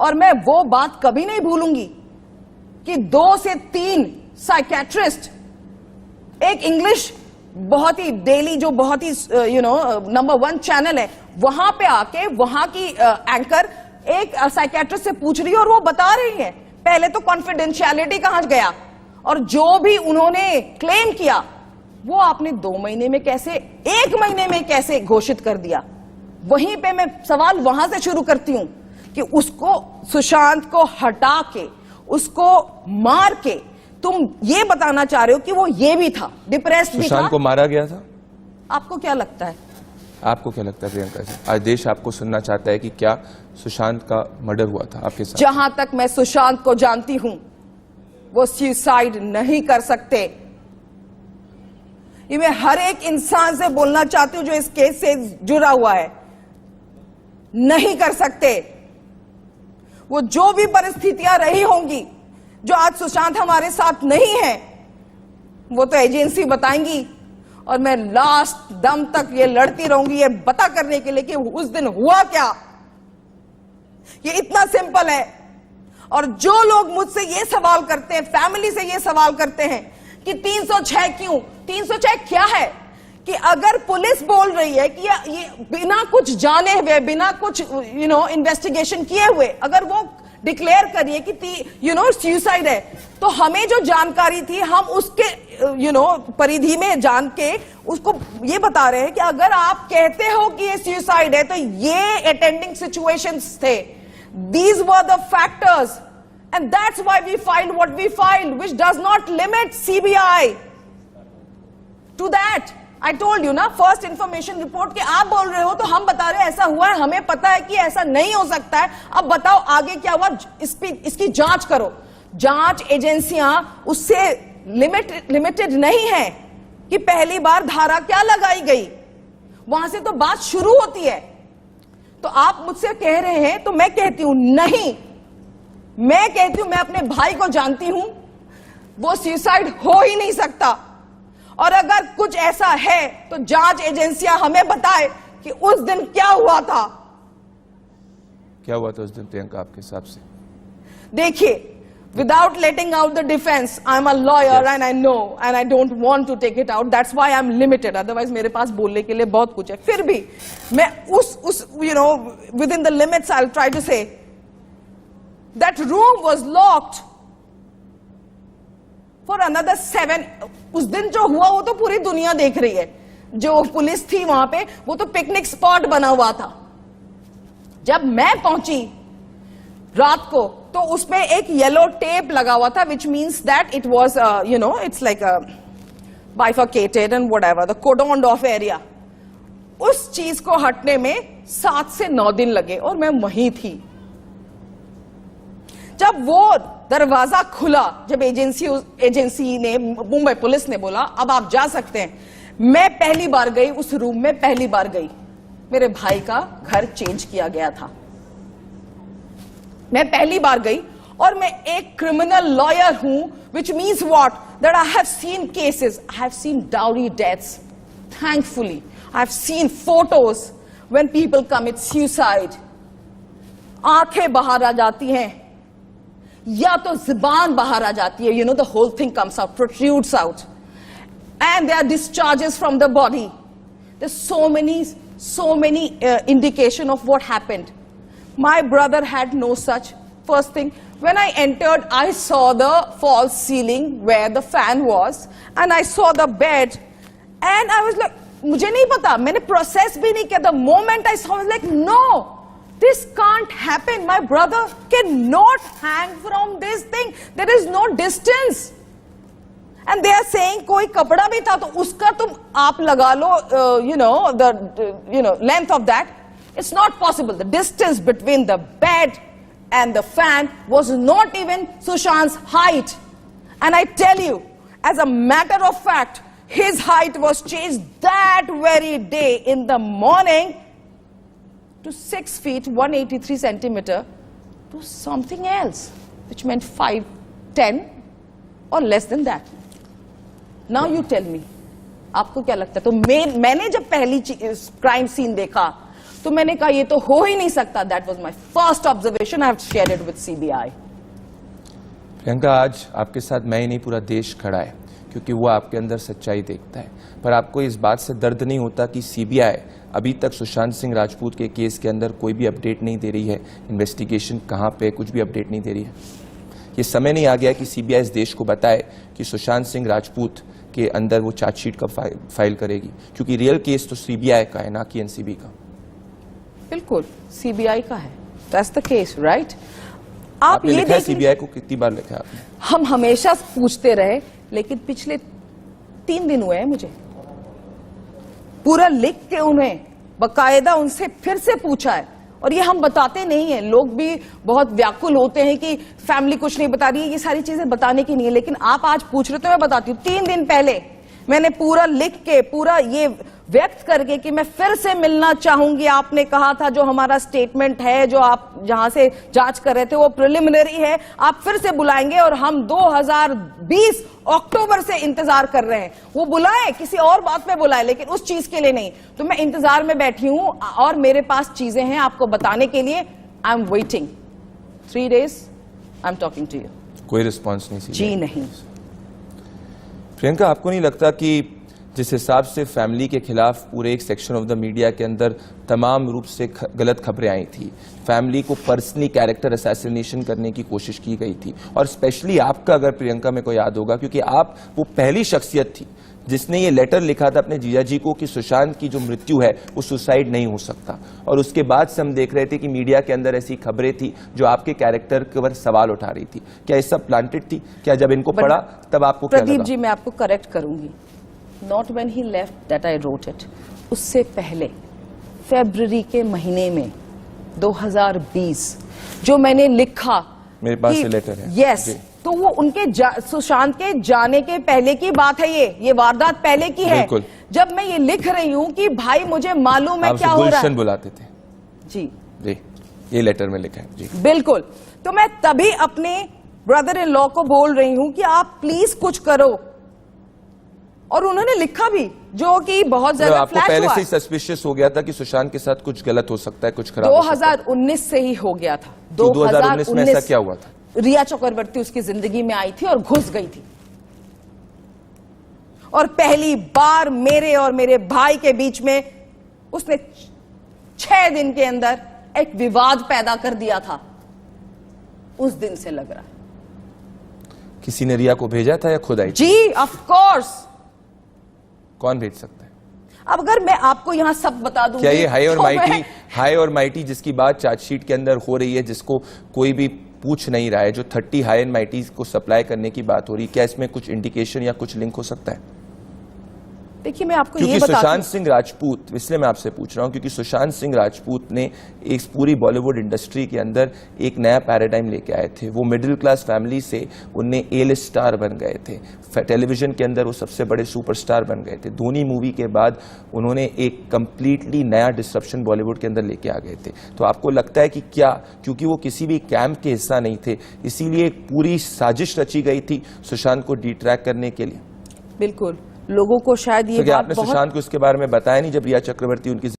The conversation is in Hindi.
और मैं वो बात कभी नहीं भूलूंगी कि 2 से 3 साइकेट्रिस्ट एक इंग्लिश बहुत ही डेली जो बहुत ही नंबर 1 चैनल है वहां पे आके वहां की एंकर एक साइकेट्रिस्ट से पूछ रही है और वो बता रही है पहले तो कॉन्फिडेंशियलिटी कहां गया और जो भी उन्होंने क्लेम किया वो आपने 2 महीने में कैसे 1 महीने में कैसे घोषित कर दिया। वहीं पे मैं सवाल वहां से शुरू करती हूं कि उसको सुशांत को हटा के उसको मार के तुम ये बताना चाह रहे हो कि वो ये भी था, डिप्रेस्ड भी था। सुशांत को मारा गया था। आपको क्या लगता है? आपको क्या लगता है प्रियंका जी? आज देश आपको सुनना चाहता है कि क्या सुशांत का मर्डर हुआ था आपके साथ? जहां तक मैं सुशांत को जानती हूं वो सुसाइड नहीं कर सकते। ये मैं हर एक इंसान से बोलना चाहती हूं जो इस केस से जुड़ा हुआ है, नहीं कर सकते। वो जो भी परिस्थितियां रही होंगी जो आज सुशांत हमारे साथ नहीं है वो तो एजेंसी बताएंगी और मैं लास्ट दम तक ये लड़ती रहूंगी ये पता करने के लिए कि उस दिन हुआ क्या। ये इतना सिंपल है। और जो लोग मुझसे ये सवाल करते हैं, फैमिली से ये सवाल करते हैं कि 306 क्यों, 306 क्या है, कि अगर पुलिस बोल रही है कि ये बिना कुछ जाने हुए बिना कुछ इन्वेस्टिगेशन किए हुए अगर वो डिक्लेयर करिए कि सुसाइड है तो हमें जो जानकारी थी हम उसके परिधि में जान के उसको ये बता रहे हैं कि अगर आप कहते हो कि ये सुसाइड है तो ये अटेंडिंग सिचुएशंस थे, these were the factors and that's why we filed what we filed, which does not limit CBI to that. I told you ना, फर्स्ट इंफॉर्मेशन रिपोर्ट के आप बोल रहे हो तो हम बता रहे हैं ऐसा हुआ है, हमें पता है कि ऐसा नहीं हो सकता है। अब बताओ आगे क्या हुआ, इसकी जांच करो। जांच एजेंसियां उससे लिमिटेड नहीं है कि पहली बार धारा क्या लगाई गई, वहां से तो बात शुरू होती है। तो आप मुझसे कह रहे हैं तो मैं कहती हूं नहीं, मैं कहती हूं मैं अपने भाई को जानती हूं, वो सुसाइड हो ही नहीं सकता। और अगर कुछ ऐसा है तो जांच एजेंसियां हमें बताए कि उस दिन क्या हुआ था। क्या हुआ था उस दिन प्रियंका आपके हिसाब से? देखिए, without letting out the defense, I'm a lawyer and I know and I don't want to take it out. That's why I'm limited. Otherwise मेरे पास बोलने के लिए बहुत कुछ है। फिर भी मैं उस within the limits I'll try to say that room was locked for another 7. उस दिन जो हुआ वो तो पूरी दुनिया देख रही है। जो पुलिस थी वहां पे वो तो पिकनिक स्पॉट बना हुआ था। जब मैं पहुंची रात को तो उसमें एक येलो टेप लगा हुआ था, which means that it was it's like a bifurcated and whatever, the cordoned off area. उस चीज को हटने में 7 से 9 दिन लगे और मैं वहीं थी। जब वो दरवाजा खुला, जब एजेंसी ने, मुंबई पुलिस ने बोला अब आप जा सकते हैं, मैं पहली बार गई उस रूम में, पहली बार गई। मेरे भाई का घर चेंज किया गया था, मैं पहली बार गई और मैं एक क्रिमिनल लॉयर हूं, which means what? That I have seen cases, I have seen dowry deaths. Thankfully, I have seen photos when people commit suicide. आंखें बाहर आ जाती हैं या तो जुबान बाहर आ जाती है, the whole thing comes out, protrudes out, and there are discharges from the body. There's so many indication of what happened. My brother had no such. First thing, when I entered, I saw the false ceiling where the fan was, and I saw the bed, and I was like, मुझे नहीं पता, मैंने process भी नहीं किया. The moment I saw, I was like, no, this can't happen. My brother cannot hang from this thing. There is no distance. And they are saying कोई कपड़ा भी था तो उसका तुम आप लगा लो, the length of that. It's not possible. The distance between the bed and the fan was not even Sushant's height. And I tell you, as a matter of fact, his height was changed that very day in the morning to 6 feet 183 centimeter to something else, which meant 5'10" or less than that. Now you tell me, आपको क्या लगता है? तो मैंने जब पहली क्राइम सीन देखा तो मैंने कहा ये तो हो ही नहीं सकता. That was my first observation. I have shared it with CBI. Priyanka, आज आपके साथ मैं ही नहीं, पूरा देश खड़ा है, क्योंकि वो आपके अंदर सच्चाई देखता है. पर आपको इस बात से दर्द नहीं होता कि सीबीआई अभी तक सुशांत सिंह राजपूत के केस के अंदर कोई भी अपडेट नहीं दे रही है? इन्वेस्टिगेशन कहाँ पे, कुछ भी अपडेट नहीं दे रही है. ये समय नहीं आ गया कि सीबीआई इस देश को बताए कि सुशांत सिंह राजपूत के अंदर वो चार्जशीट कब फाइल करेगी? क्योंकि रियल केस तो सीबीआई का है, ना कि एनसीबी का. बिल्कुल सीबीआई का है. That's the case, right? आप आपने ये लिखा है देख, सीबीआई को? कितनी बार लिखा है आपने? हम हमेशा पूछते रहे, लेकिन पिछले 3 दिन हुए हैं मुझे पूरा लिख के उन्हें बकायदा उनसे फिर से पूछा है. और ये हम बताते नहीं है. लोग भी बहुत व्याकुल होते हैं कि फैमिली कुछ नहीं बता रही है. ये सारी चीजें बताने की नहीं है, लेकिन आप आज पूछ रहे हो तो मैं बताती हूँ. 3 दिन पहले मैंने पूरा लिख के, पूरा ये व्यक्त करके कि मैं फिर से मिलना चाहूंगी. आपने कहा था जो हमारा स्टेटमेंट है, जो आप जहां से जांच कर रहे थे, वो प्रिलिमिनरी है. आप फिर से बुलाएंगे और हम 2020 अक्टूबर से इंतजार कर रहे हैं. वो बुलाए, किसी और बात पे बुलाए, लेकिन उस चीज के लिए नहीं. तो मैं इंतजार में बैठी हूं और मेरे पास चीजें हैं आपको बताने के लिए. I am waiting 3 days. I am talking to you. कोई रिस्पॉन्स नहीं सीबीआई? जी नहीं. प्रियंका, आपको नहीं लगता कि जिस हिसाब से फैमिली के खिलाफ पूरे एक सेक्शन ऑफ द मीडिया के अंदर तमाम रूप से गलत खबरें आई थी, फैमिली को पर्सनली कैरेक्टर असैसिनेशन करने की कोशिश की गई थी, और स्पेशली आपका, अगर प्रियंका में को याद होगा, क्योंकि आप वो पहली शख्सियत थी जिसने ये लेटर लिखा था अपने जीजा जी को कि सुशांत की जो मृत्यु है वो सुसाइड नहीं हो सकता. और उसके बाद से हम देख रहे थे कि मीडिया के अंदर ऐसी खबरें थी जो आपके कैरेक्टर के ऊपर सवाल उठा रही थी. क्या ये सब प्लांटेड थी? क्या जब इनको पढ़ा तब आपको क्या प्रदीप लगा? जी, मैं आपको करेक्ट करूंगी. Not when he left that I wrote it. उससे पहले फरवरी के महीने में 2020 जो मैंने लिखा, मेरे पास ये लेटर है. यस, तो वो उनके सुशांत के जाने के पहले की बात है. ये वारदात पहले की है. बिल्कुल. जब मैं ये लिख रही हूं कि भाई मुझे मालूम है क्या हो रहा है. गुलशन बुलाते थे. जी जी, ये लेटर में लिखा है. जी बिल्कुल. तो मैं तभी अपने ब्रदर इन लॉ को बोल रही हूं कि आप प्लीज कुछ करो. और उन्होंने लिखा भी, जो कि बहुत ज्यादा आपको फ्लैश पहले हुआ. से ही सस्पिशियस हो गया था कि सुशांत के साथ कुछ गलत हो सकता है, कुछ खराब हो सकता है. 2019 से ही हो गया था. 2019 में ऐसा क्या हुआ था? रिया चक्रवर्ती उसकी जिंदगी में आई थी और घुस गई थी. और पहली बार मेरे और मेरे भाई के बीच में उसने 6 दिन के अंदर एक विवाद पैदा कर दिया था. उस दिन से लग रहा है. किसी ने रिया को भेजा था या खुद आई? जी ऑफ कोर्स. कौन भेज सकता है? अब अगर मैं आपको यहां सब बता दूंगी, क्या ये तो हाई और माइटी जिसकी बात चार्जशीट के अंदर हो रही है, जिसको कोई भी पूछ नहीं रहा है, जो 30 हाई एंड माइटी को सप्लाई करने की बात हो रही है, क्या इसमें कुछ इंडिकेशन या कुछ लिंक हो सकता है? देखिए, मैं आपको क्योंकि ये बताती सुशांत सिंह राजपूत, इसलिए मैं आपसे पूछ रहा हूं, क्योंकि सुशांत सिंह राजपूत ने एक पूरी बॉलीवुड इंडस्ट्री के अंदर एक नया पैराडाइम लेके आए थे. वो मिडिल क्लास फैमिली से उनने A-list स्टार बन गए थे. टेलीविजन के अंदर वो सबसे बड़े सुपरस्टार बन गए थे. धोनी मूवी के बाद उन्होंने एक कंप्लीटली नया डिस्ट्रप्शन बॉलीवुड के अंदर लेके आ गए थे. तो आपको लगता है कि क्या, क्योंकि वो किसी भी कैंप के हिस्सा नहीं थे, इसीलिए एक पूरी साजिश रची गई थी सुशांत को डिट्रैक करने के लिए? बिल्कुल. लोगों को शायद ये तो क्या बात आपने बहुत सुशांत को इसके बारे में बताया नहीं जब रिया चक्रवर्ती उनकी